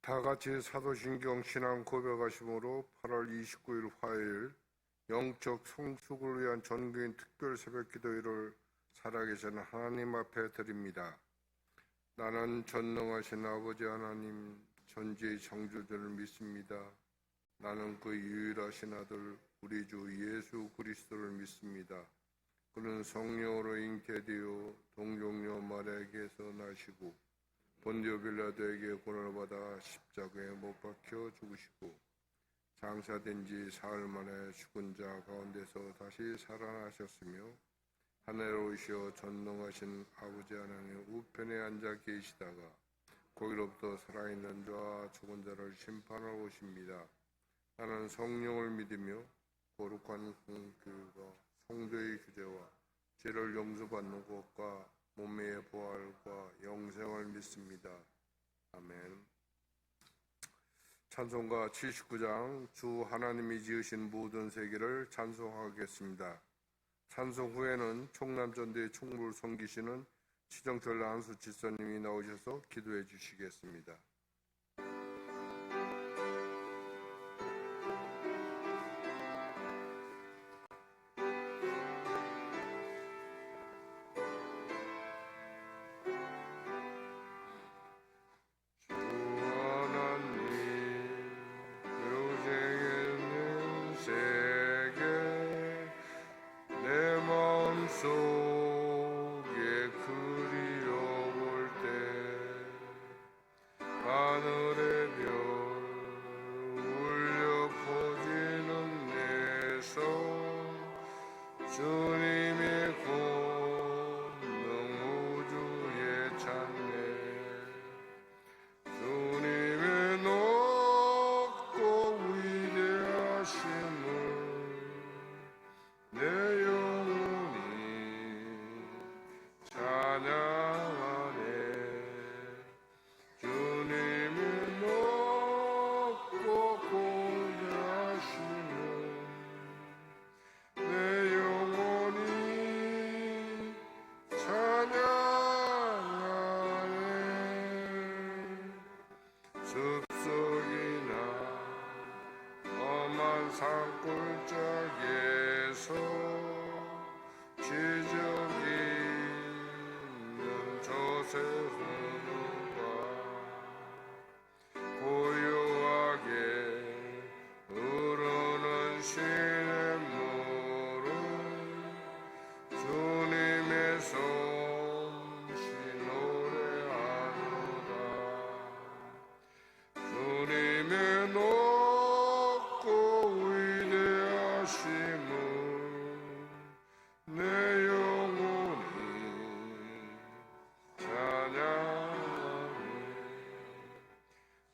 다 같이 사도신경 신앙 고백하심으로 8월 29일 화요일 영적 성숙을 위한 전교인 특별 새벽기도회를 살아계신 하나님 앞에 드립니다. 나는 전능하신 아버지 하나님 전지의 창조주를 믿습니다. 나는 그 유일하신 아들 우리 주 예수 그리스도를 믿습니다. 그는 성령으로 잉태되어 동정녀 마리아에게서 나시고 본디오 빌라도에게 고난을 받아 십자가에 못 박혀 죽으시고 장사된 지 사흘 만에 죽은 자 가운데서 다시 살아나셨으며 하늘에 오시어 전능하신 아버지 하나님 우편에 앉아 계시다가 거기로부터 살아있는 자와 죽은 자를 심판하러 오십니다. 나는 성령을 믿으며 거룩한 공교가 성도의 규제와 죄를 용서받는 것과 몸매의 부활과 영생을 믿습니다. 아멘. 찬송가 79장 주 하나님이 지으신 모든 세계를 찬송하겠습니다. 찬송 후에는 총남전도의 총무를 섬기시는 치정철 안수 지사님이 나오셔서 기도해 주시겠습니다. 주님의 권능 우주에 찬네 주님의 높고 위대하심을 내 영혼이 찬양하네 주님의 높고 위대하심을 내 영혼이 찬양하네 숲속이나 험한 산골짜기에서 기적이 있는 조세훈과 고요하게 흐르는 시냇물은 주님의 솜씨 노래하노라 주님의 높고 위대하심을 내 영혼이 찬양하네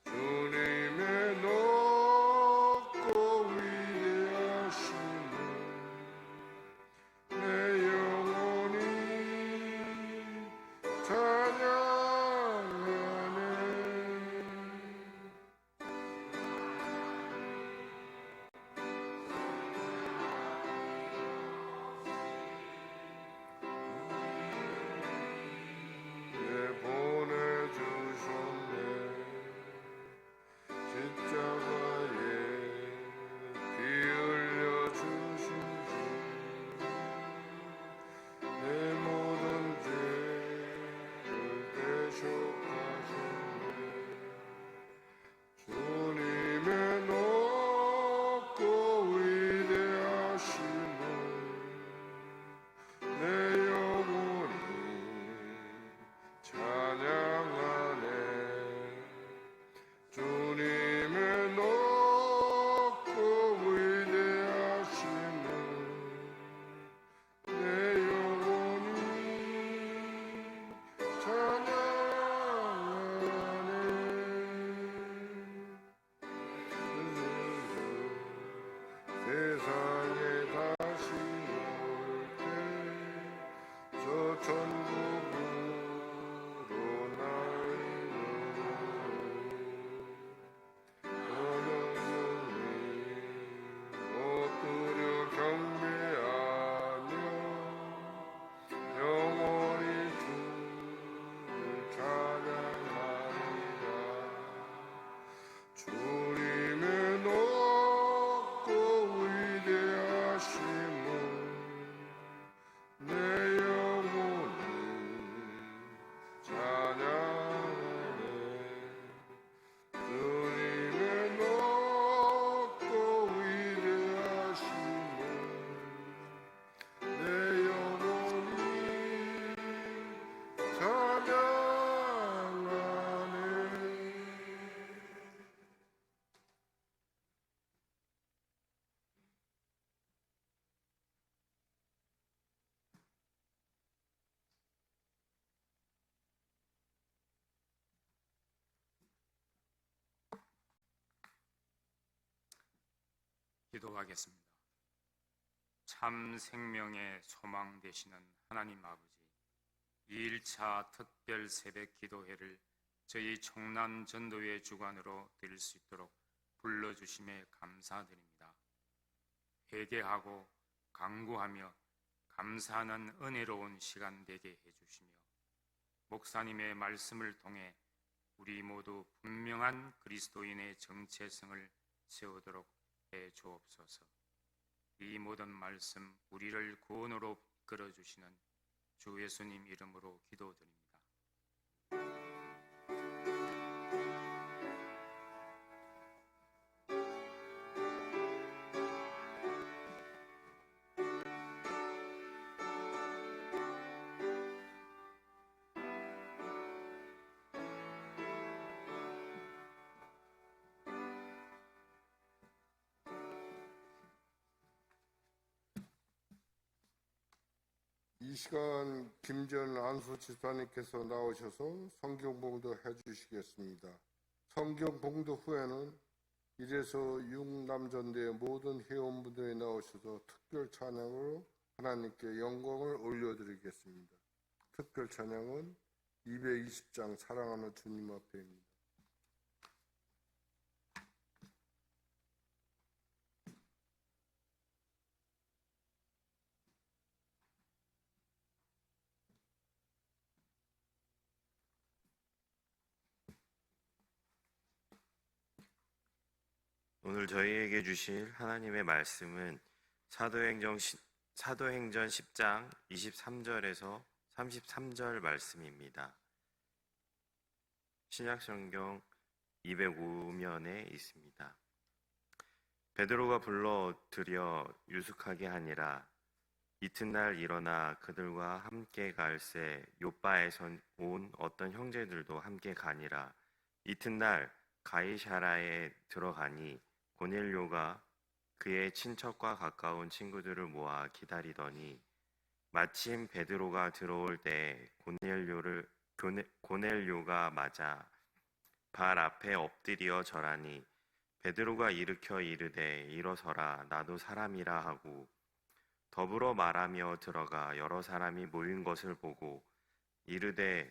주님의 높고 위대하심을 내 영혼이 찬양하네 기도하겠습니다. 참 생명의 소망 되시는 하나님 아버지, 2일차 특별 새벽 기도회를 저희 청남 전도회 주관으로 드릴 수 있도록 불러주심에 감사드립니다. 회개하고 간구하며 감사하는 은혜로운 시간 되게 해주시며 목사님의 말씀을 통해 우리 모두 분명한 그리스도인의 정체성을 세우도록 해 주옵소서. 이 모든 말씀 우리를 구원으로 이끌어주시는 주 예수님 이름으로 기도드립니다. 이 시간 김전 안수 집사님께서 나오셔서 성경 봉독 해주시겠습니다. 성경 봉독 후에는 1에서 6남전대의 모든 회원분들이 나오셔서 특별 찬양으로 하나님께 영광을 올려드리겠습니다. 특별 찬양은 220장 사랑하는 주님 앞에입니다. 오늘 저희에게 주실 하나님의 말씀은 사도행전 10장 23절에서 33절 말씀입니다. 신약성경 205면에 있습니다. 베드로가 불러들여 유숙하게 하니라. 이튿날 일어나 그들과 함께 갈새 요빠에서 온 어떤 형제들도 함께 가니라. 이튿날 가이사라에 들어가니 고넬료가 그의 친척과 가까운 친구들을 모아 기다리더니 마침 베드로가 들어올 때 고넬료가 맞아 발 앞에 엎드려 절하니 베드로가 일으켜 이르되 일어서라 나도 사람이라 하고 더불어 말하며 들어가 여러 사람이 모인 것을 보고 이르되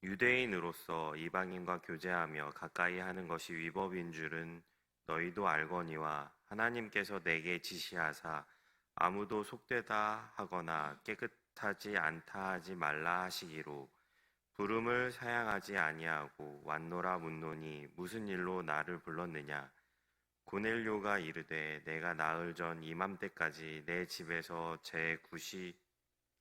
유대인으로서 이방인과 교제하며 가까이 하는 것이 위법인 줄은 너희도 알거니와 하나님께서 내게 지시하사 아무도 속되다 하거나 깨끗하지 않다 하지 말라 하시기로 부름을 사양하지 아니하고 왔노라 묻노니 무슨 일로 나를 불렀느냐. 고넬료가 이르되 내가 나흘 전 이맘때까지 내 집에서 제9시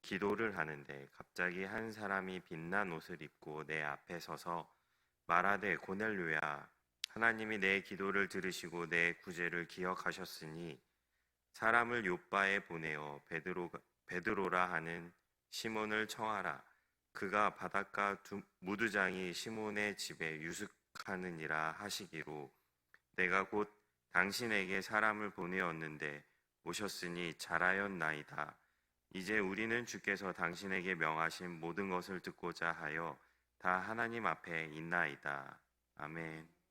기도를 하는데 갑자기 한 사람이 빛난 옷을 입고 내 앞에 서서 말하되 고넬료야 하나님이 내 기도를 들으시고 내 구제를 기억하셨으니 사람을 요빠에 보내어 베드로라 하는 시몬을 청하라. 그가 바닷가 무두장이 시몬의 집에 유숙하느니라 하시기로 내가 곧 당신에게 사람을 보내었는데 오셨으니 잘하였나이다. 이제 우리는 주께서 당신에게 명하신 모든 것을 듣고자 하여 다 하나님 앞에 있나이다. 아멘.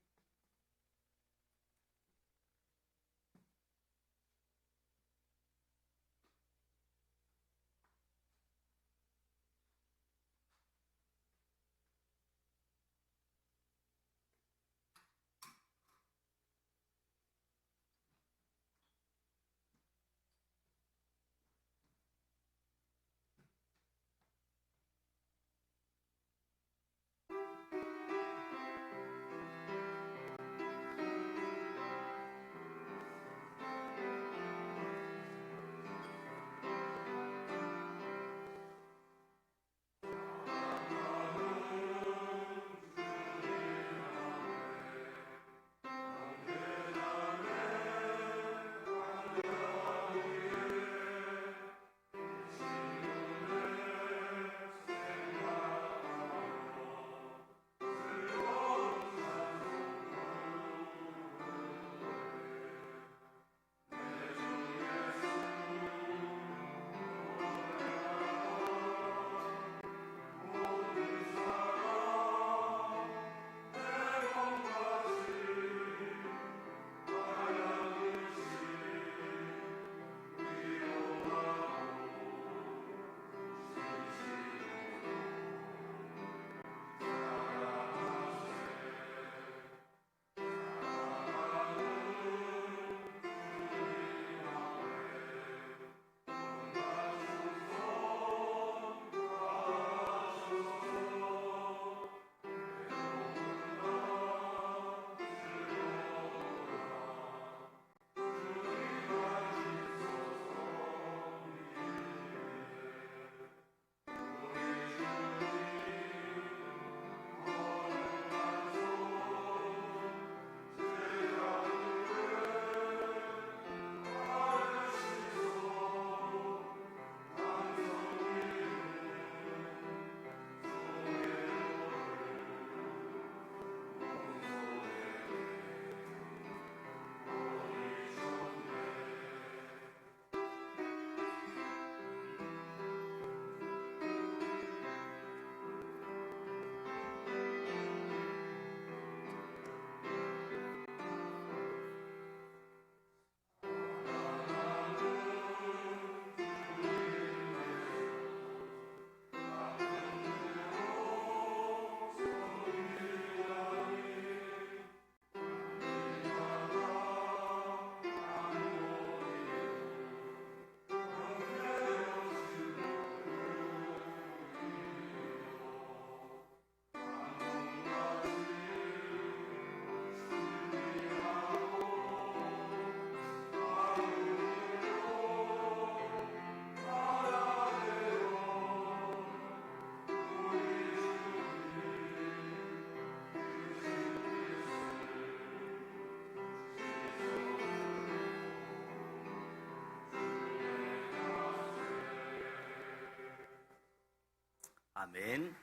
아멘.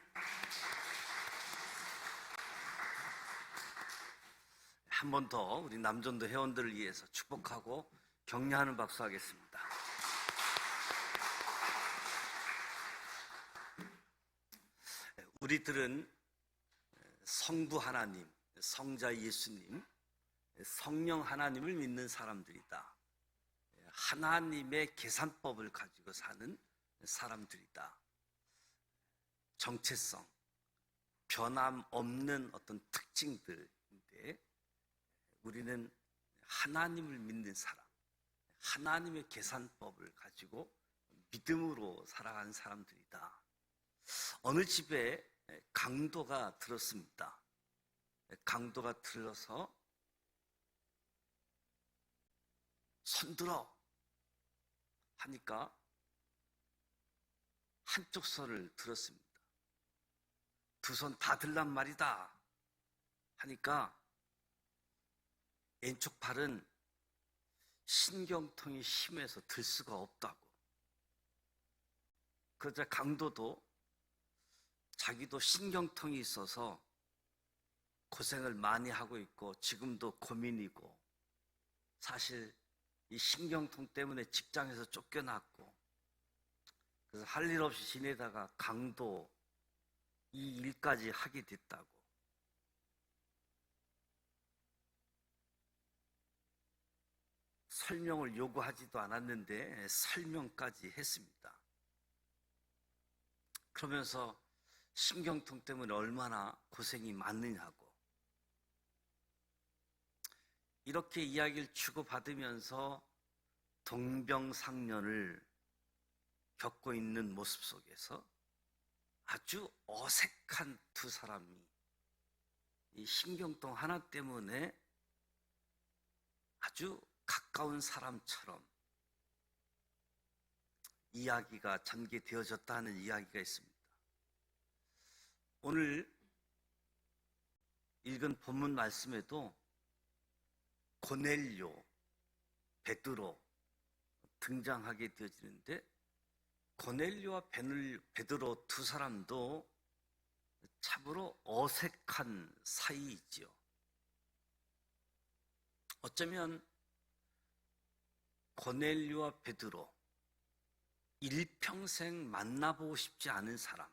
한 번 더 우리 남전도 회원들을 위해서 축복하고 격려하는 박수 하겠습니다. 우리들은 성부 하나님, 성자 예수님, 성령 하나님을 믿는 사람들이다. 하나님의 계산법을 가지고 사는 사람들이다. 정체성, 변함없는 어떤 특징들인데 우리는 하나님을 믿는 사람, 하나님의 계산법을 가지고 믿음으로 살아가는 사람들이다. 어느 집에 강도가 들었습니다. 강도가 들어서 손들어 하니까 한쪽 손을 들었습니다. 두 손 다 들란 말이다 하니까 왼쪽 팔은 신경통이 심해서 들 수가 없다고. 그러자 강도도 자기도 신경통이 있어서 고생을 많이 하고 있고 지금도 고민이고 사실 이 신경통 때문에 직장에서 쫓겨났고 그래서 할 일 없이 지내다가 강도 이 일까지 하게 됐다고. 설명을 요구하지도 않았는데 설명까지 했습니다. 그러면서 신경통 때문에 얼마나 고생이 많느냐고. 이렇게 이야기를 주고받으면서 동병상련을 겪고 있는 모습 속에서 아주 어색한 두 사람이 이 신경통 하나 때문에 아주 가까운 사람처럼 이야기가 전개되어졌다는 이야기가 있습니다. 오늘 읽은 본문 말씀에도 고넬료, 베드로 등장하게 되어지는데 고넬료와 베드로 두 사람도 참으로 어색한 사이이지요. 어쩌면 고넬료와 베드로 일평생 만나보고 싶지 않은 사람,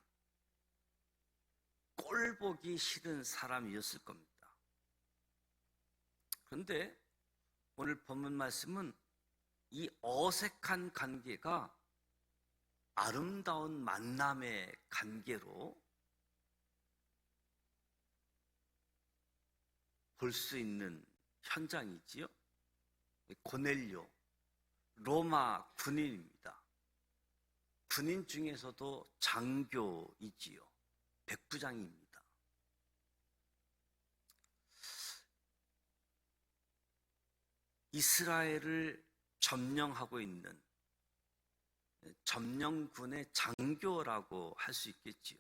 꼴 보기 싫은 사람이었을 겁니다. 그런데 오늘 본문 말씀은 이 어색한 관계가 아름다운 만남의 관계로 볼 수 있는 현장이지요. 고넬료, 로마 군인입니다. 군인 중에서도 장교이지요. 백부장입니다. 이스라엘을 점령하고 있는 점령군의 장교라고 할 수 있겠지요.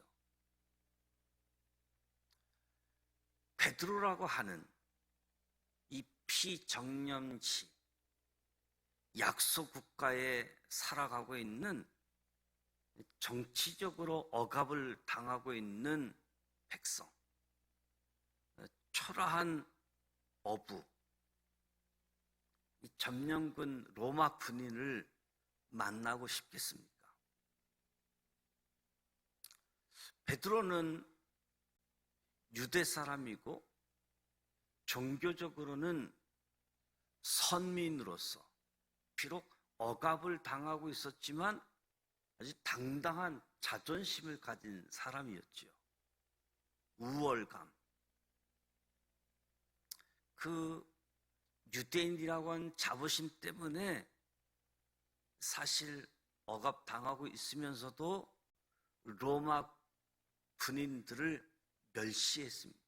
베드로라고 하는 이 피정령시 약소 국가에 살아가고 있는 정치적으로 억압을 당하고 있는 백성, 초라한 어부, 이 점령군 로마 군인을 만나고 싶겠습니까? 베드로는 유대 사람이고 종교적으로는 선민으로서 비록 억압을 당하고 있었지만 아주 당당한 자존심을 가진 사람이었지요. 우월감. 그 유대인이라고 하는 자부심 때문에 사실 억압당하고 있으면서도 로마 군인들을 멸시했습니다.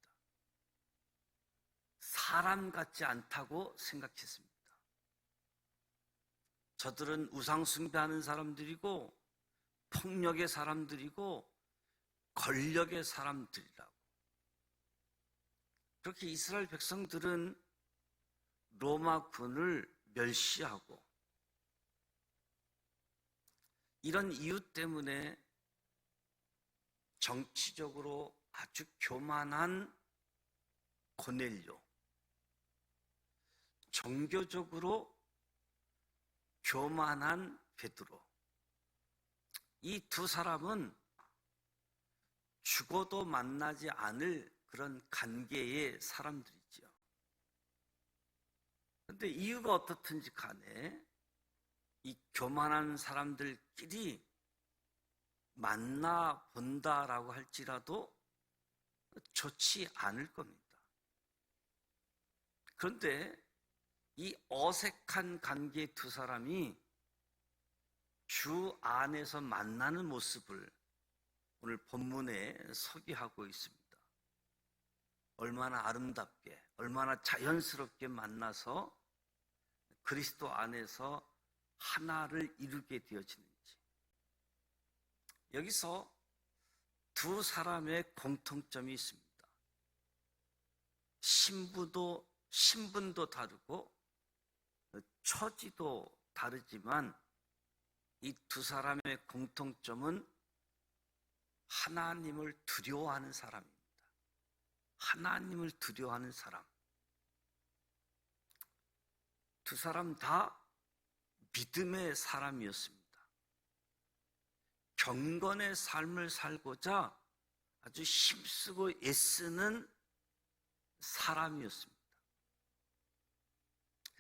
사람 같지 않다고 생각했습니다. 저들은 우상 숭배하는 사람들이고 폭력의 사람들이고 권력의 사람들이라고. 그렇게 이스라엘 백성들은 로마 군을 멸시하고 이런 이유 때문에 정치적으로 아주 교만한 고넬료, 종교적으로 교만한 베드로, 이 두 사람은 죽어도 만나지 않을 그런 관계의 사람들이지요. 그런데 이유가 어떻든지 간에 이 교만한 사람들끼리 만나본다라고 할지라도 좋지 않을 겁니다. 그런데 이 어색한 관계의 두 사람이 주 안에서 만나는 모습을 오늘 본문에 소개하고 있습니다. 얼마나 아름답게, 얼마나 자연스럽게 만나서 그리스도 안에서 하나를 이루게 되어지는지. 여기서 두 사람의 공통점이 있습니다. 신분도 다르고 처지도 다르지만 이 두 사람의 공통점은 하나님을 두려워하는 사람입니다. 하나님을 두려워하는 사람. 두 사람 다 믿음의 사람이었습니다. 경건의 삶을 살고자 아주 힘쓰고 애쓰는 사람이었습니다.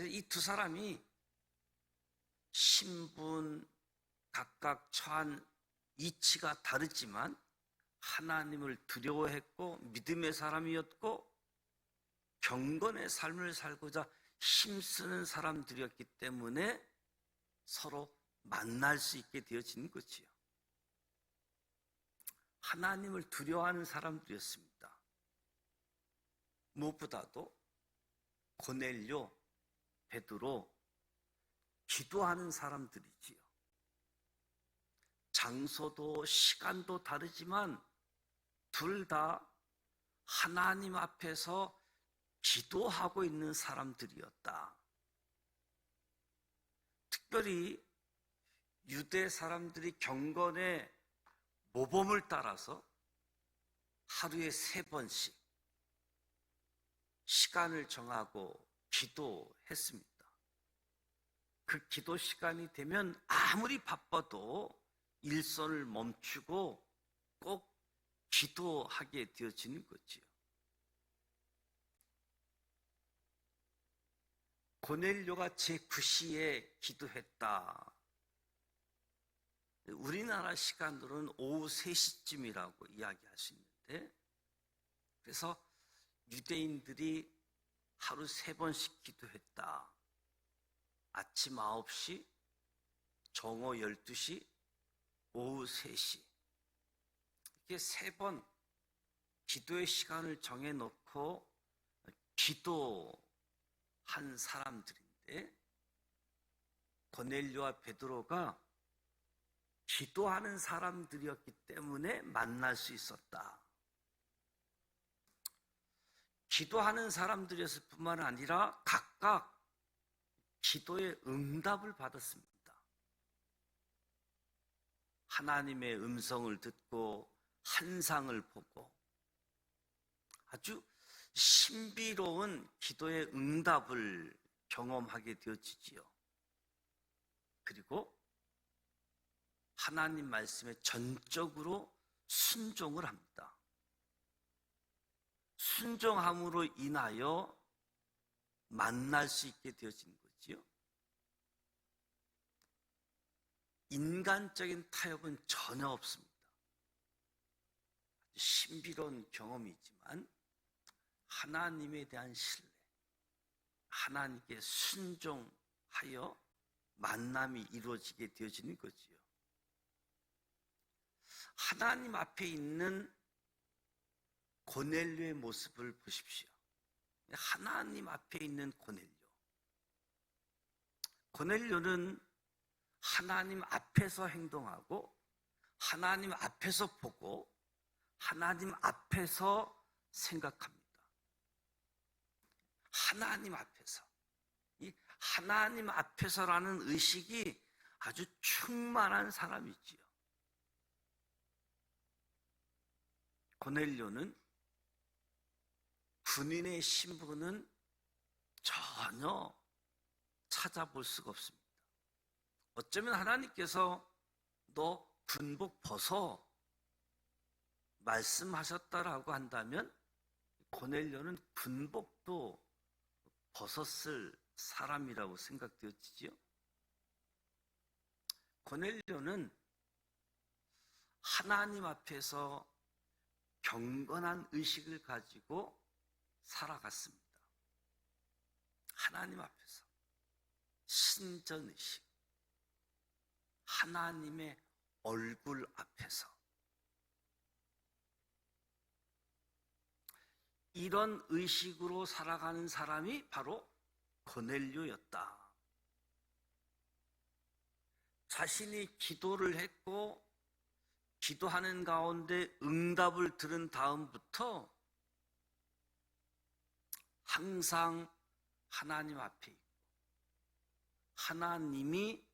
이 두 사람이 신분, 각각 처한 이치가 다르지만 하나님을 두려워했고 믿음의 사람이었고 경건의 삶을 살고자 힘쓰는 사람들이었기 때문에 서로 만날 수 있게 되어진 거지요. 하나님을 두려워하는 사람들이었습니다. 무엇보다도 고넬료, 베드로, 기도하는 사람들이지요. 장소도 시간도 다르지만 둘 다 하나님 앞에서 기도하고 있는 사람들이었다. 특별히 유대 사람들이 경건의 모범을 따라서 하루에 3번씩 시간을 정하고 기도했습니다. 그 기도 시간이 되면 아무리 바빠도 일선을 멈추고 꼭 기도하게 되어지는 거지요. 고넬료가 제9시에 기도했다. 우리나라 시간으로는 오후 3시쯤이라고 이야기할 수 있는데, 그래서 유대인들이 하루 3번씩 기도했다. 아침 9시, 정오 12시, 오후 3시. 이렇게 3번 기도의 시간을 정해놓고 기도한 사람들인데, 고넬료와 베드로가 기도하는 사람들이었기 때문에 만날 수 있었다. 기도하는 사람들이었을 뿐만 아니라 각각 기도의 응답을 받았습니다. 하나님의 음성을 듣고 환상을 보고 아주 신비로운 기도의 응답을 경험하게 되어지지요. 그리고 하나님 말씀에 전적으로 순종을 합니다. 순종함으로 인하여 만날 수 있게 되어진 거지요. 인간적인 타협은 전혀 없습니다. 신비로운 경험이지만 하나님에 대한 신뢰, 하나님께 순종하여 만남이 이루어지게 되어지는 거지요. 하나님 앞에 있는 고넬료의 모습을 보십시오. 하나님 앞에 있는 고넬료. 고넬료는 하나님 앞에서 행동하고 하나님 앞에서 보고 하나님 앞에서 생각합니다. 하나님 앞에서. 이 하나님 앞에서라는 의식이 아주 충만한 사람이지요. 고넬료는 군인의 신분은 전혀 찾아볼 수가 없습니다. 어쩌면 하나님께서 너 군복 벗어 말씀하셨다라고 한다면 고넬료는 군복도 벗었을 사람이라고 생각되어지지요. 고넬료는 하나님 앞에서 경건한 의식을 가지고 살아갔습니다. 하나님 앞에서 신전의식, 하나님의 얼굴 앞에서 이런 의식으로 살아가는 사람이 바로 고넬료였다. 자신이 기도를 했고 기도하는 가운데 응답을 들은 다음부터 항상 하나님 앞에 있고 하나님이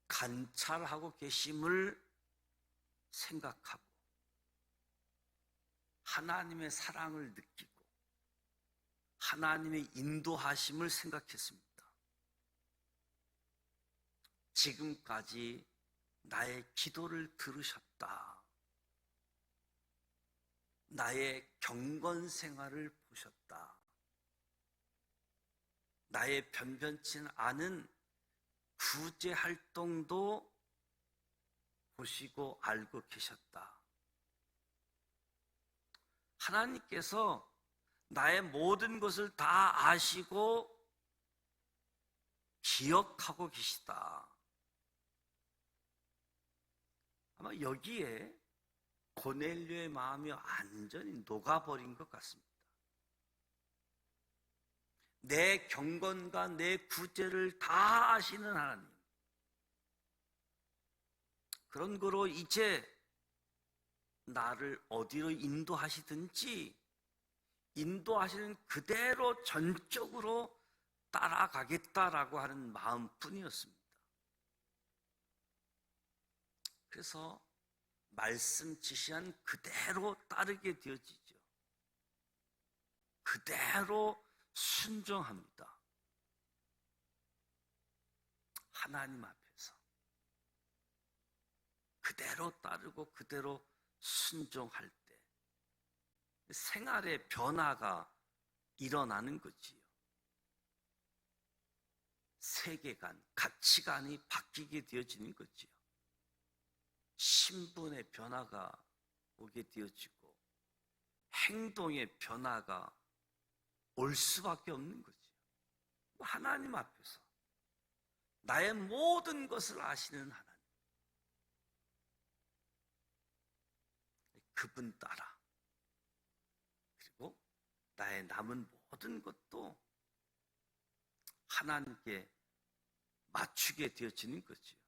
관찰하고 계심을 생각하고 하나님의 사랑을 느끼고 하나님의 인도하심을 생각했습니다. 지금까지 나의 기도를 들으셨다. 나의 경건 생활을 보셨다. 나의 변변치 않은 구제 활동도 보시고 알고 계셨다. 하나님께서 나의 모든 것을 다 아시고 기억하고 계시다. 아마 여기에 고넬료의 마음이 완전히 녹아버린 것 같습니다. 내 경건과 내 구제를 다 아시는 하나님. 그런 거로 이제 나를 어디로 인도하시든지 인도하시는 그대로 전적으로 따라가겠다라고 하는 마음뿐이었습니다. 그래서 말씀 지시한 그대로 따르게 되어지죠. 그대로 순종합니다. 하나님 앞에서 그대로 따르고 그대로 순종할 때 생활의 변화가 일어나는 거지요. 세계관, 가치관이 바뀌게 되어지는 거지요. 신분의 변화가 오게 되어지고 행동의 변화가 올 수밖에 없는 거지요. 하나님 앞에서 나의 모든 것을 아시는 하나님, 그분 따라 그리고 나의 남은 모든 것도 하나님께 맞추게 되어지는 거지요.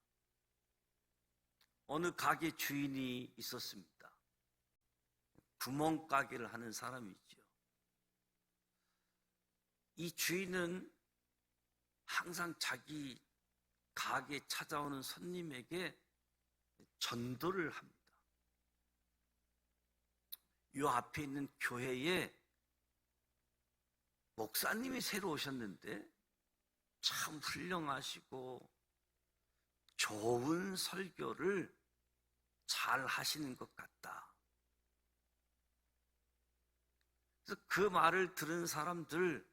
어느 가게 주인이 있었습니다. 구멍가게를 하는 사람이 있죠. 이 주인은 항상 자기 가게에 찾아오는 손님에게 전도를 합니다. 이 앞에 있는 교회에 목사님이 새로 오셨는데 참 훌륭하시고 좋은 설교를 잘 하시는 것 같다. 그래서 그 말을 들은 사람들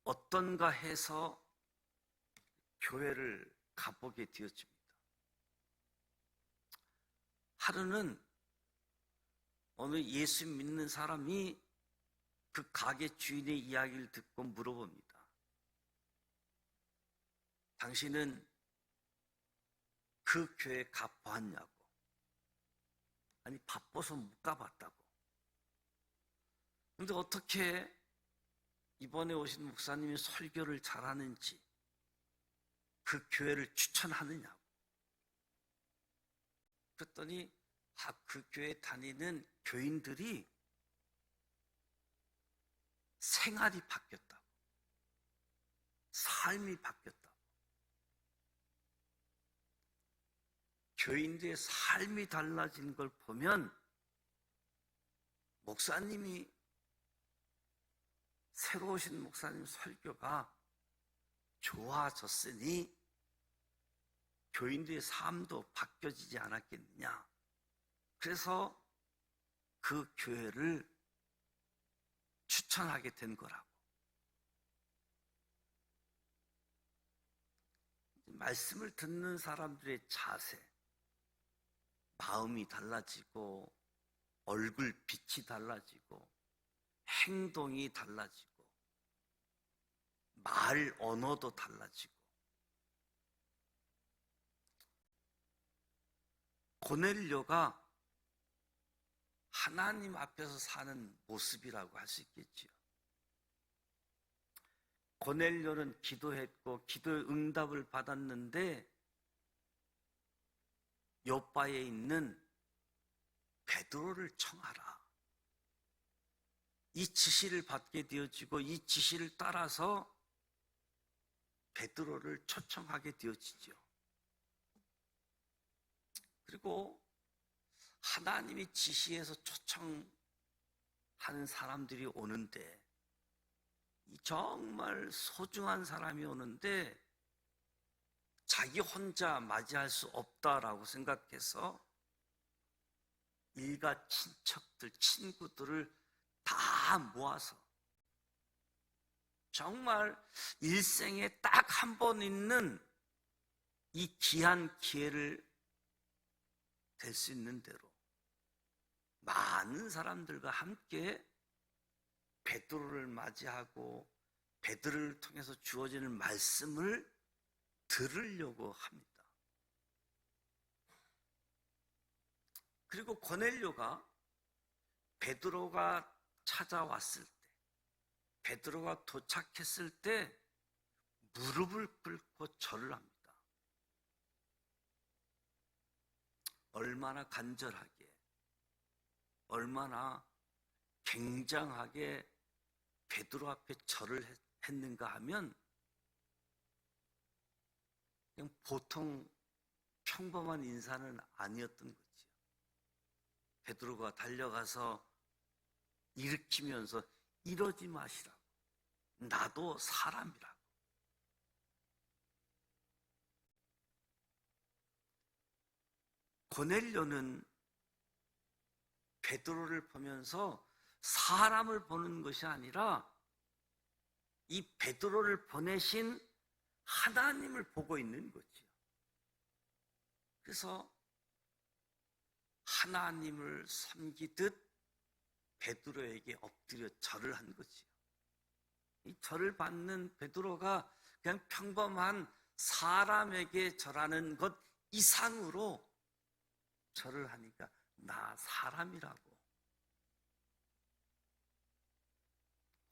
어떤가 해서 교회를 가보게 되어집니다. 하루는 어느 예수 믿는 사람이 그 가게 주인의 이야기를 듣고 물어봅니다. 당신은 그 교회 가보았냐고. 아니, 바빠서 못 가봤다고. 그런데 어떻게 이번에 오신 목사님이 설교를 잘하는지 그 교회를 추천하느냐고. 그랬더니 그 교회 다니는 교인들이 생활이 바뀌었다고. 삶이 바뀌었다고. 교인들의 삶이 달라진 걸 보면 목사님이 새로 오신 목사님 설교가 좋아졌으니 교인들의 삶도 바뀌어지지 않았겠느냐. 그래서 그 교회를 추천하게 된 거라고. 말씀을 듣는 사람들의 자세, 마음이 달라지고 얼굴 빛이 달라지고 행동이 달라지고 말 언어도 달라지고 고넬료가 하나님 앞에서 사는 모습이라고 할 수 있겠지요. 고넬료는 기도했고 기도의 응답을 받았는데 요바에 있는 베드로를 청하라. 이 지시를 받게 되어지고 이 지시를 따라서 베드로를 초청하게 되어지죠. 그리고 하나님이 지시해서 초청하는 사람들이 오는데 정말 소중한 사람이 오는데 자기 혼자 맞이할 수 없다라고 생각해서 일가 친척들, 친구들을 다 모아서 정말 일생에 딱 한 번 있는 이 귀한 기회를 될 수 있는 대로 많은 사람들과 함께 베드로를 맞이하고 베드로를 통해서 주어지는 말씀을 들으려고 합니다. 그리고 고넬료가 베드로가 찾아왔을 때, 베드로가 도착했을 때 무릎을 꿇고 절을 합니다. 얼마나 간절하게, 얼마나 굉장하게 베드로 앞에 절을 했는가 하면 그냥 보통 평범한 인사는 아니었던 거지요. 베드로가 달려가서 일으키면서 이러지 마시라고. 나도 사람이라고. 고넬료는 베드로를 보면서 사람을 보는 것이 아니라 이 베드로를 보내신 하나님을 보고 있는 거지요. 그래서 하나님을 섬기듯 베드로에게 엎드려 절을 한 거지요. 이 절을 받는 베드로가 그냥 평범한 사람에게 절하는 것 이상으로 절을 하니까 나 사람이라고.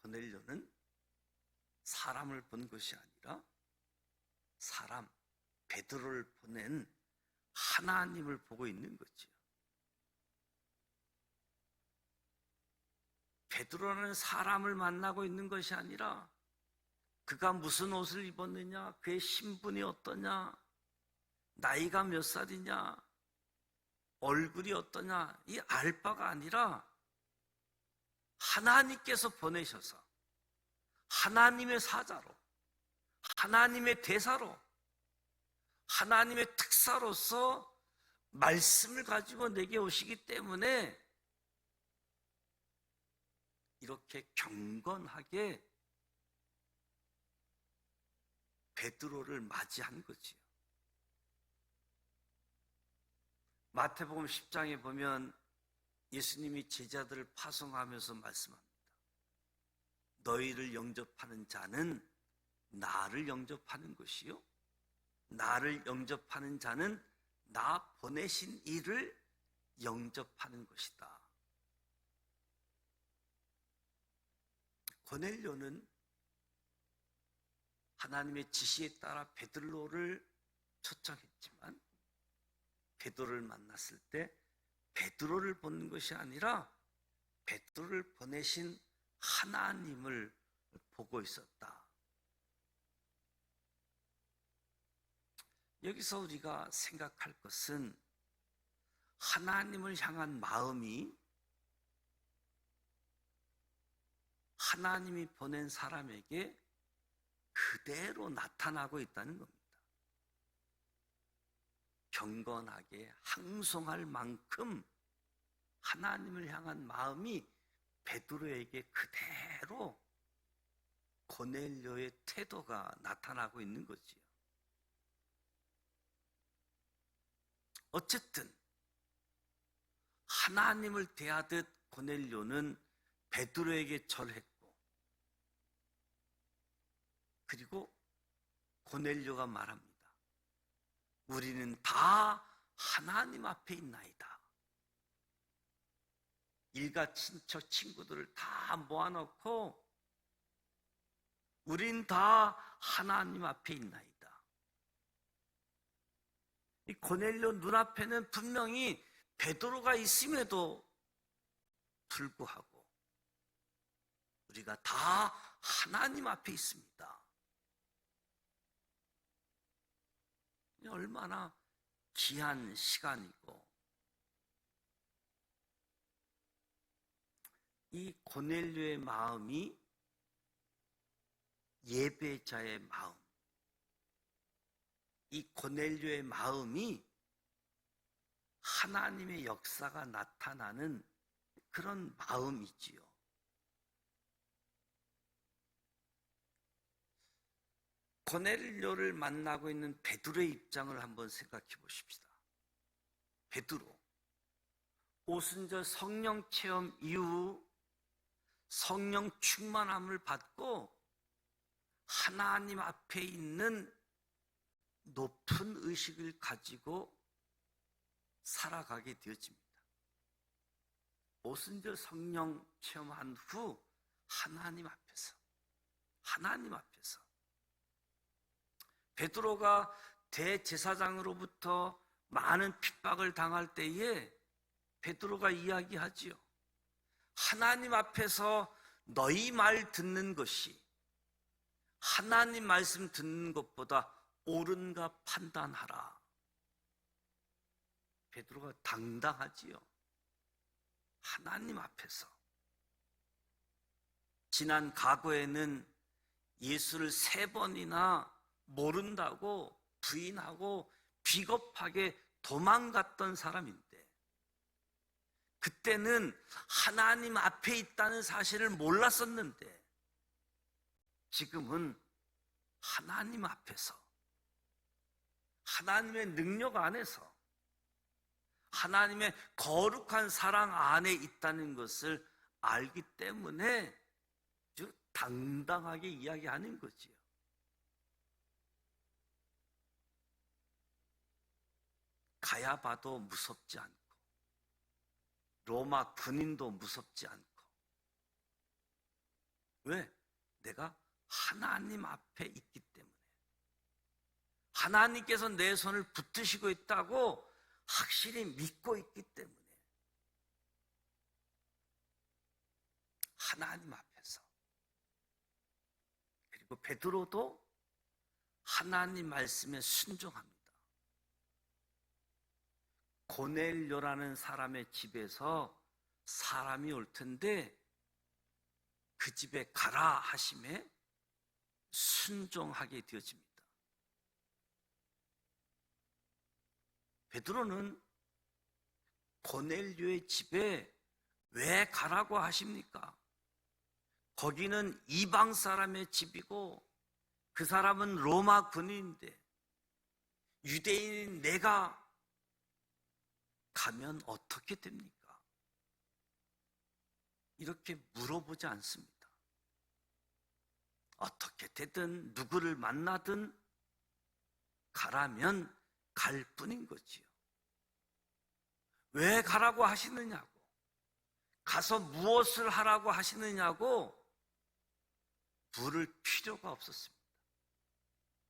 고넬료는 사람을 본 것이 아니라 사람, 베드로를 보낸 하나님을 보고 있는 거지요. 베드로는 사람을 만나고 있는 것이 아니라 그가 무슨 옷을 입었느냐, 그의 신분이 어떠냐, 나이가 몇 살이냐, 얼굴이 어떠냐, 이 알 바가 아니라 하나님께서 보내셔서 하나님의 사자로, 하나님의 대사로, 하나님의 특사로서 말씀을 가지고 내게 오시기 때문에 이렇게 경건하게 베드로를 맞이한 거지요. 마태복음 10장에 보면 예수님이 제자들을 파송하면서 말씀합니다. 너희를 영접하는 자는 나를 영접하는 것이요, 나를 영접하는 자는 나 보내신 이를 영접하는 것이다. 고넬료는 하나님의 지시에 따라 베드로를 초청했지만 베드로를 만났을 때 베드로를 보는 것이 아니라 베드로를 보내신 하나님을 보고 있었다. 여기서 우리가 생각할 것은 하나님을 향한 마음이 하나님이 보낸 사람에게 그대로 나타나고 있다는 겁니다. 경건하게 항송할 만큼 하나님을 향한 마음이 베드로에게 그대로 고넬료의 태도가 나타나고 있는 거지요. 어쨌든 하나님을 대하듯 고넬료는 베드로에게 절했고, 그리고 고넬료가 말합니다. 우리는 다 하나님 앞에 있나이다. 일가 친척 친구들을 다 모아놓고 우린 다 하나님 앞에 있나이다. 이 고넬료 눈앞에는 분명히 베드로가 있음에도 불구하고 우리가 다 하나님 앞에 있습니다. 얼마나 귀한 시간이고, 이 고넬료의 마음이 예배자의 마음, 이 고넬료의 마음이 하나님의 역사가 나타나는 그런 마음이지요. 고넬료를 만나고 있는 베드로의 입장을 한번 생각해 보십시다. 베드로, 오순절 성령 체험 이후 성령 충만함을 받고 하나님 앞에 있는 높은 의식을 가지고 살아가게 되어집니다. 오순절 성령 체험한 후 하나님 앞에서 베드로가 대제사장으로부터 많은 핍박을 당할 때에 베드로가 이야기하지요. 하나님 앞에서 너희 말 듣는 것이 하나님 말씀 듣는 것보다 옳은가 판단하라. 베드로가 당당하지요. 하나님 앞에서. 지난 과거에는 예수를 3번이나 모른다고 부인하고 비겁하게 도망갔던 사람인데, 그때는 하나님 앞에 있다는 사실을 몰랐었는데, 지금은 하나님 앞에서, 하나님의 능력 안에서, 하나님의 거룩한 사랑 안에 있다는 것을 알기 때문에 아주 당당하게 이야기하는 거지요. 가야바도 무섭지 않고 로마 군인도 무섭지 않고. 왜? 내가 하나님 앞에 있기 때문에, 하나님께서 내 손을 붙드시고 있다고 확실히 믿고 있기 때문에, 하나님 앞에서. 그리고 베드로도 하나님 말씀에 순종합니다. 고넬료라는 사람의 집에서 사람이 올 텐데 그 집에 가라 하심에 순종하게 되어집니다. 베드로는 고넬료의 집에 왜 가라고 하십니까? 거기는 이방 사람의 집이고 그 사람은 로마 군인인데 유대인인 내가 가면 어떻게 됩니까? 이렇게 물어보지 않습니다. 어떻게 되든 누구를 만나든 가라면 갈 뿐인 거지요. 왜 가라고 하시느냐고, 가서 무엇을 하라고 하시느냐고 물을 필요가 없었습니다.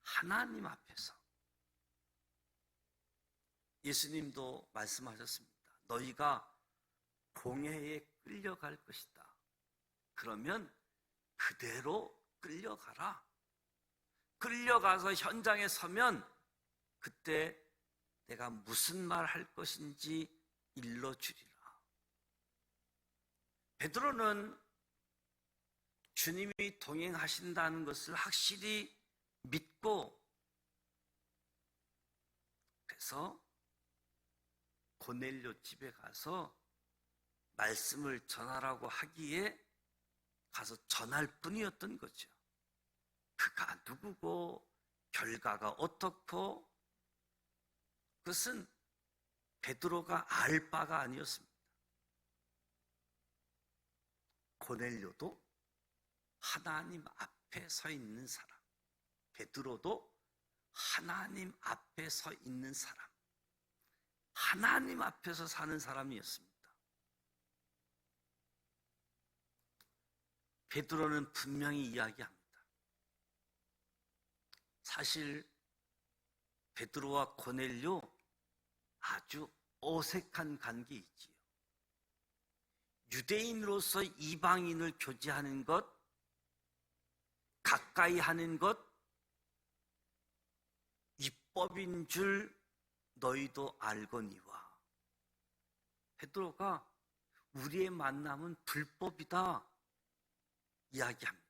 하나님 앞에서. 예수님도 말씀하셨습니다. 너희가 공회에 끌려갈 것이다. 그러면 그대로 끌려가라. 끌려가서 현장에 서면 그때 내가 무슨 말 할 것인지 일러주리라. 베드로는 주님이 동행하신다는 것을 확실히 믿고, 그래서 고넬료 집에 가서 말씀을 전하라고 하기에 가서 전할 뿐이었던 거죠. 그가 누구고 결과가 어떻고 그것은 베드로가 알 바가 아니었습니다. 고넬료도 하나님 앞에 서 있는 사람, 베드로도 하나님 앞에 서 있는 사람, 하나님 앞에서 사는 사람이었습니다. 베드로는 분명히 이야기합니다. 사실 베드로와 고넬료 아주 어색한 관계이지요. 유대인으로서 이방인을 교제하는 것, 가까이 하는 것, 율법인 줄 너희도 알거니와. 베드로가 우리의 만남은 불법이다 이야기합니다.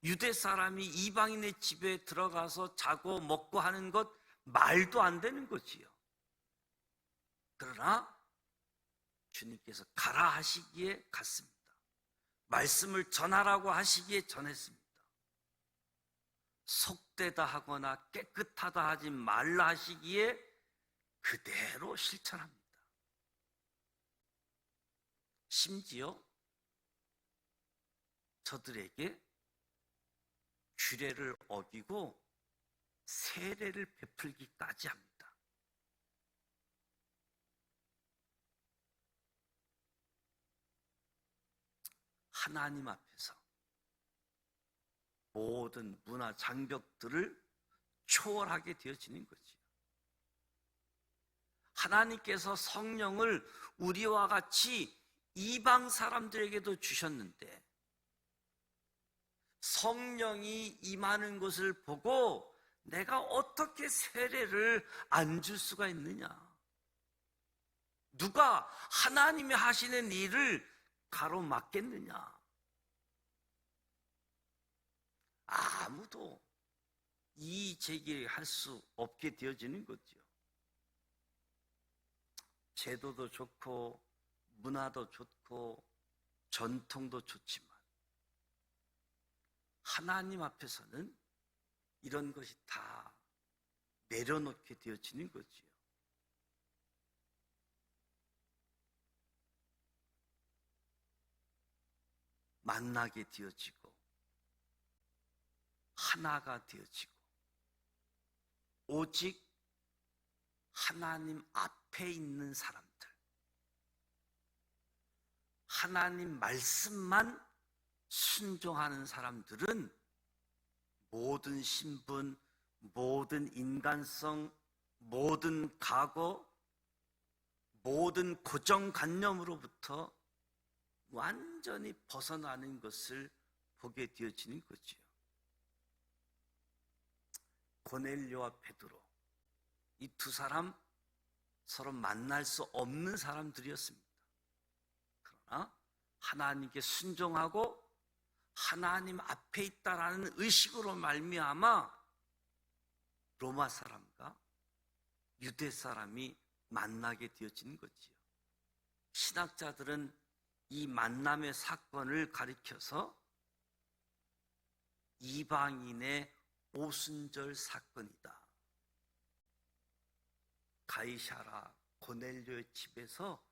유대 사람이 이방인의 집에 들어가서 자고 먹고 하는 것 말도 안 되는 거지요. 그러나 주님께서 가라 하시기에 갔습니다. 말씀을 전하라고 하시기에 전했습니다. 속되다 하거나 깨끗하다 하지 말라 하시기에 그대로 실천합니다. 심지어 저들에게 규례를 어기고 세례를 베풀기까지 합니다. 하나님 앞에서 모든 문화 장벽들을 초월하게 되어지는 거지요. 하나님께서 성령을 우리와 같이 이방 사람들에게도 주셨는데 성령이 임하는 것을 보고 내가 어떻게 세례를 안 줄 수가 있느냐? 누가 하나님이 하시는 일을 가로막겠느냐? 아무도 이의 제기할 수 없게 되어지는 거죠. 제도도 좋고 문화도 좋고 전통도 좋지만 하나님 앞에서는 이런 것이 다 내려놓게 되어지는 거지요. 만나게 되어지고 하나가 되어지고 오직 하나님 앞에 있는 사람들, 하나님 말씀만 순종하는 사람들은 모든 신분, 모든 인간성, 모든 각오, 모든 고정관념으로부터 완전히 벗어나는 것을 보게 되어지는 거지요. 고넬료와 베드로, 이 두 사람 서로 만날 수 없는 사람들이었습니다. 그러나 하나님께 순종하고 하나님 앞에 있다라는 의식으로 말미암아 로마 사람과 유대 사람이 만나게 되어지는 거지요. 신학자들은 이 만남의 사건을 가리켜서 이방인의 오순절 사건이다. 가이사라 고넬료의 집에서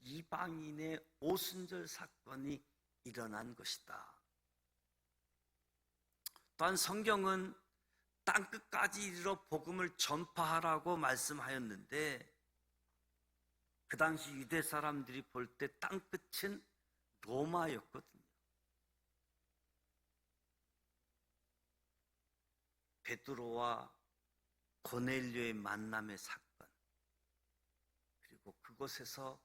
이방인의 오순절 사건이 일어난 것이다. 또한 성경은 땅끝까지 이르러 복음을 전파하라고 말씀하였는데 그 당시 유대 사람들이 볼 때 땅끝은 로마였거든요. 베드로와 고넬료의 만남의 사건, 그리고 그곳에서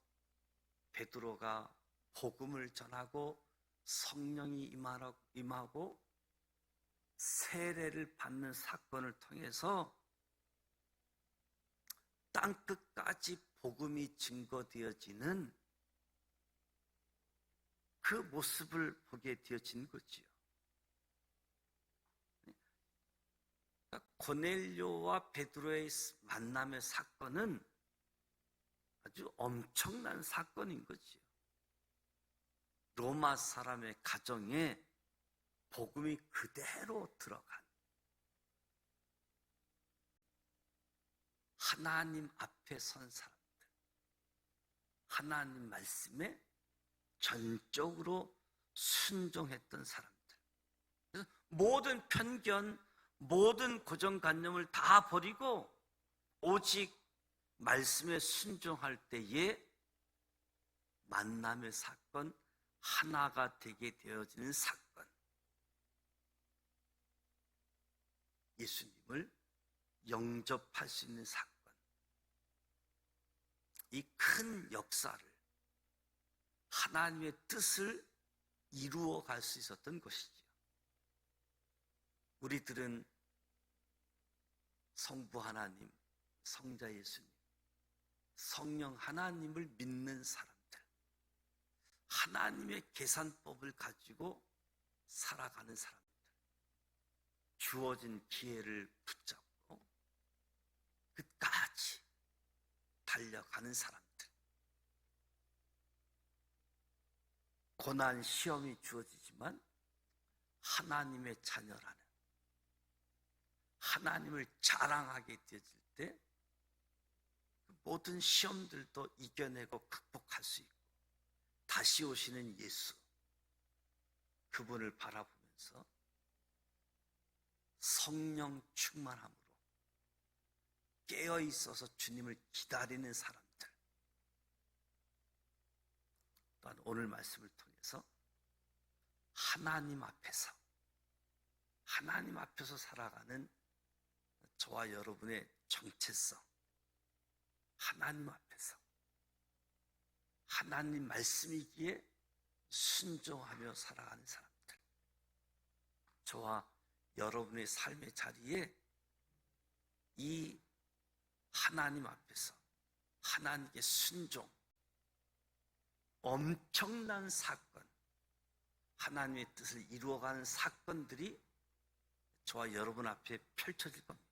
베드로가 복음을 전하고 성령이 임하고 세례를 받는 사건을 통해서 땅끝까지 복음이 증거되어지는 그 모습을 보게 되어진 거지요. 그러니까 고넬료와 베드로의 만남의 사건은 아주 엄청난 사건인 거지요. 로마 사람의 가정에 복음이 그대로 들어간, 하나님 앞에 선 사람들, 하나님 말씀에 전적으로 순종했던 사람들. 그래서 모든 편견, 모든 고정관념을 다 버리고 오직 말씀에 순종할 때에 만남의 사건, 하나가 되게 되어지는 사건, 예수님을 영접할 수 있는 사건, 이 큰 역사를, 하나님의 뜻을 이루어 갈 수 있었던 것이죠. 우리들은 성부 하나님, 성자 예수님, 성령 하나님을 믿는 사람들, 하나님의 계산법을 가지고 살아가는 사람들, 주어진 기회를 붙잡고 끝까지 달려가는 사람들, 고난 시험이 주어지지만 하나님의 자녀라는, 하나님을 자랑하게 되어질 때 모든 시험들도 이겨내고 극복할 수 있고, 다시 오시는 예수, 그분을 바라보면서 성령 충만함으로 깨어 있어서 주님을 기다리는 사람들, 또한 오늘 말씀을 통해서 하나님 앞에서 살아가는 저와 여러분의 정체성, 하나님 앞에서 하나님 말씀이기에 순종하며 살아가는 사람들, 저와 여러분의 삶의 자리에 이 하나님 앞에서 하나님께 순종, 엄청난 사건, 하나님의 뜻을 이루어가는 사건들이 저와 여러분 앞에 펼쳐질 겁니다.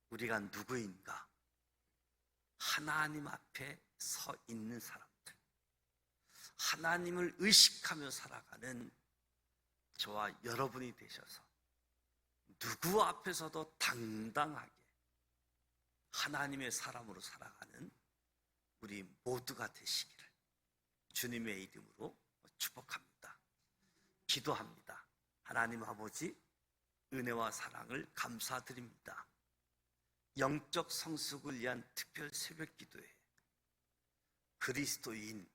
우리가 누구인가? 하나님 앞에 서 있는 사람들, 하나님을 의식하며 살아가는 저와 여러분이 되셔서 누구 앞에서도 당당하게 하나님의 사람으로 살아가는 우리 모두가 되시기를 주님의 이름으로 축복합니다. 기도합니다. 하나님 아버지, 은혜와 사랑을 감사드립니다. 영적 성숙을 위한 특별 새벽 기도에 그리스도인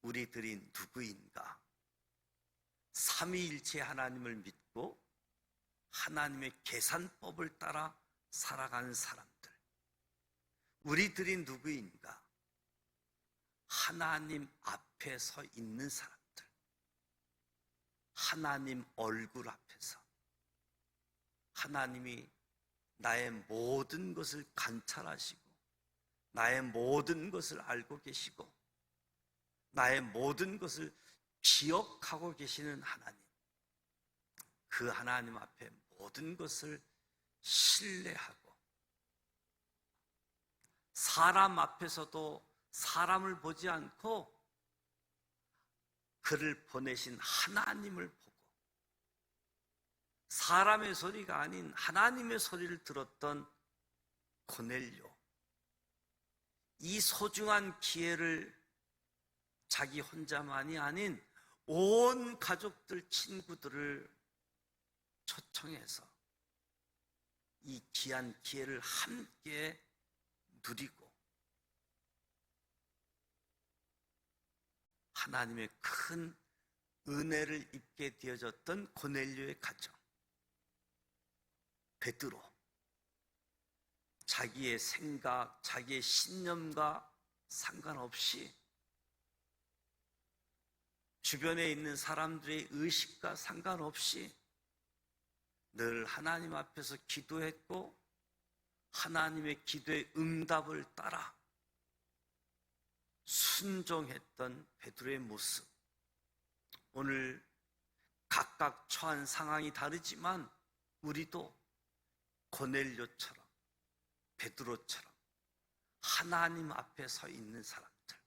우리들이 누구인가? 삼위일체 하나님을 믿고 하나님의 계산법을 따라 살아가는 사람들, 우리들이 누구인가? 하나님 앞에 서 있는 사람들, 하나님 얼굴 앞에서 하나님이 나의 모든 것을 관찰하시고 나의 모든 것을 알고 계시고 나의 모든 것을 기억하고 계시는 하나님, 그 하나님 앞에 모든 것을 신뢰하고 사람 앞에서도 사람을 보지 않고 그를 보내신 하나님을 보고 사람의 소리가 아닌 하나님의 소리를 들었던 고넬료, 이 소중한 기회를 자기 혼자만이 아닌 온 가족들, 친구들을 초청해서 이 귀한 기회를 함께 누리고 하나님의 큰 은혜를 입게 되어졌던 고넬료의 가정, 베드로, 자기의 생각, 자기의 신념과 상관없이 주변에 있는 사람들의 의식과 상관없이 늘 하나님 앞에서 기도했고 하나님의 기도의 응답을 따라 순종했던 베드로의 모습, 오늘 각각 처한 상황이 다르지만 우리도 고넬료처럼 베드로처럼 하나님 앞에 서 있는 사람들,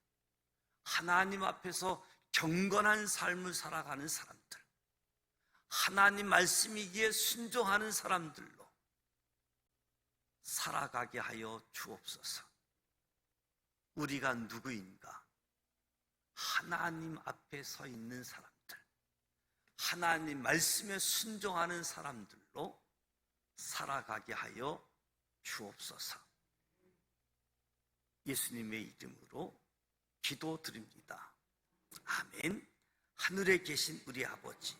하나님 앞에서 경건한 삶을 살아가는 사람들, 하나님 말씀이기에 순종하는 사람들로 살아가게 하여 주옵소서. 우리가 누구인가? 하나님 앞에 서 있는 사람들, 하나님 말씀에 순종하는 사람들로 살아가게 하여 주옵소서. 예수님의 이름으로 기도드립니다. 아멘. 하늘에 계신 우리 아버지,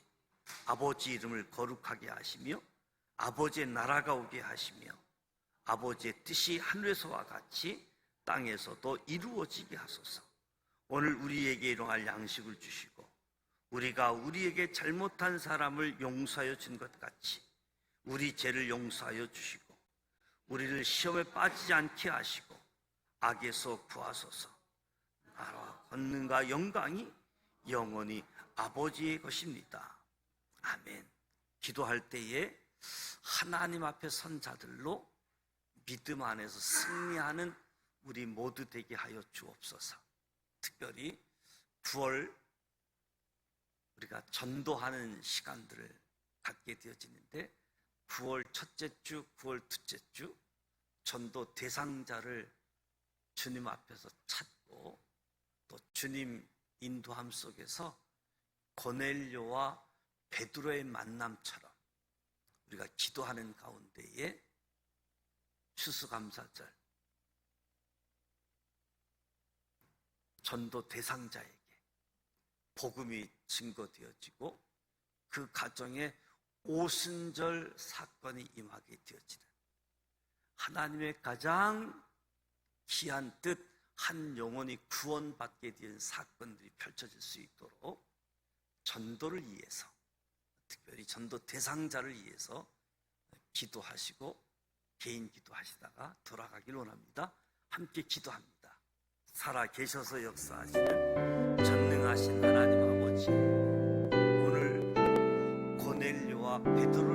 아버지 이름을 거룩하게 하시며 아버지의 나라가 오게 하시며 아버지의 뜻이 하늘에서와 같이 땅에서도 이루어지게 하소서. 오늘 우리에게 일용할 양식을 주시고 우리가 우리에게 잘못한 사람을 용서하여 준 것 같이 우리 죄를 용서하여 주시고 우리를 시험에 빠지지 않게 하시고 악에서 구하소서. 나라와 권능과 영광이 영원히 아버지의 것입니다. 아멘. 기도할 때에 하나님 앞에 선 자들로 믿음 안에서 승리하는 우리 모두 되게 하여 주옵소서. 특별히 9월 우리가 전도하는 시간들을 갖게 되어지는데 9월 첫째 주, 9월 둘째 주 전도 대상자를 주님 앞에서 찾고 또 주님 인도함 속에서 고넬료와 베드로의 만남처럼 우리가 기도하는 가운데에 추수감사절 전도 대상자에게 복음이 증거되어지고 그 가정에 오순절 사건이 임하게 되어지는 하나님의 가장 귀한 뜻, 한 영혼이 구원받게 된 사건들이 펼쳐질 수 있도록 전도를 위해서, 특별히 전도 대상자를 위해서 기도하시고 개인 기도하시다가 돌아가길 원합니다. 함께 기도합니다. 살아 계셔서 역사하시는 전능하신 하나님 아버지, 오늘 고넬료와 베드로를